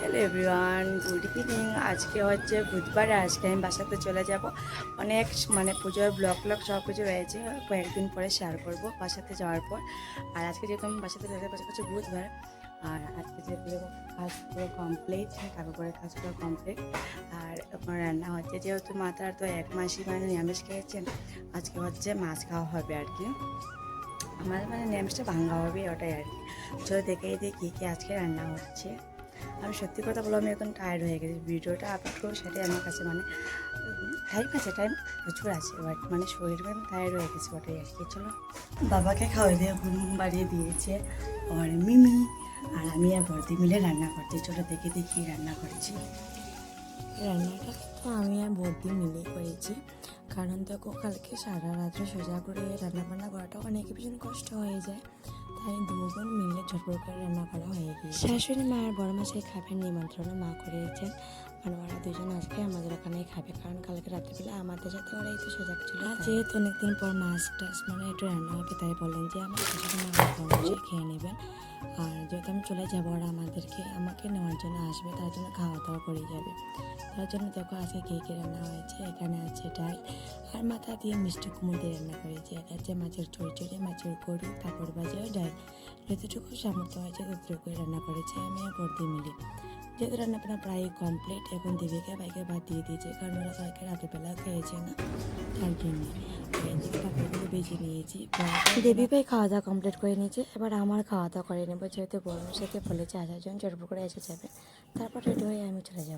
Hello everyone, good evening. আজকে হচ্ছে বুধবার, আজকে আমি বাসাতে চলে যাব। অনেক পুজোর ব্লগ সব কিছু রয়েছে, কয়েকদিন পরে শেয়ার করব বাসাতে যাওয়ার পর। আর আজকে যেহেতু আমি বাসাতে যেতে পারছি হচ্ছে বুধবার, আর আজকে যেহেতু কাজ পুরো কমপ্লিট, কাগজ করে কাজ পুরো কমপ্লিট। আর আপনার রান্না হচ্ছে, যেহেতু মাতার তো 1 মাসই নিরামিষ খেয়েছেন, আজকে হচ্ছে মাছ খাওয়া হবে আর কি। আমার নিরামিষটা ভাঙা হবে, ওটাই আর কি। চলো দেখেই দেখি কি আজকে রান্না হচ্ছে। আমি সত্যি কথা বলবো, আমি এখন টায়ার্ড হয়ে গেছি। ভিডিওটা আপলোড করবো সেটাই আমার কাছে টাইম প্রচুর আছে, বাট শরীর আমি টায়ার্ড হয়ে গেছি, ওটাই আর কি। চলো, বাবাকে খাওয়াই দিয়ে ঘুম বাড়িয়ে দিয়েছে আর মিমি, আর আমি আর বর্দি মিলে রান্না করছি। চলো দেখে দেখি রান্না করছি। রান্নাটা তো আমি আর বর্দি মিলে করেছি, কারণ দেখো কালকে সারা রাত্রে সোজা করে রান্নাবান্না করাটা অনেক ভীষণ কষ্ট হয়ে যায়, তাই দুজন মিলে ঝটপট করে রান্না করা হয়ে গিয়েছে। শাশুড়ি মা আর বড় মাসে খাবেন নিমন্ত্রণ মা করেছেন, ওরা দুজন আজকে আমাদের ওখানেই খাবে, কারণ কালকে রাত্রিবেলা আমাদের সাথে ওরাই তো সোজা ছিল। যেহেতু অনেকদিন পর মাছ টাছ একটু রান্না হবে, তাই বললেন যে আমার শাশুড়ি মা বড় মাসে খেয়ে নেবেন। আর যেহেতু আমি চলে যাবো, ওরা আমাকে নেওয়ার জন্য আসবে, তার জন্য খাওয়া দাওয়া করে যাবে। তার জন্য দেখো আজকে কী রান্না হয়েছে। এখানে আছে ডাল আর মাথা দিয়ে মিষ্টি কুমড়ো দিয়ে রান্না করেছি। এটা হচ্ছে মাছের চড়চড়ি, মাছের গরু, পাঁপড় ভাজা, ডাল। যতটুকু সামর্থ্য হয়েছে ততটুকুই রান্না করেছি আমি আর বর্দি মিলে। যেহেতু রান্নাবান্না প্রায় কমপ্লিট, এখন দেবীকে বাইকে ভাত দিয়ে দিয়েছে, কারণ ওরা কালকে রাতেরবেলা খেয়েছে না, তার জন্য এদিকে পাপড়গুলো বেছে নিয়েছি। দেবী ভাই খাওয়া দাওয়া কমপ্লিট করে নিয়েছে, এবার আমার খাওয়া দাওয়া করে নেবো, যেহেতু বড়োর সাথে বলেছে আসার জন্য, চটপট করে এসে যাবে, তারপর রেডি হয়ে আমি চলে যাবো।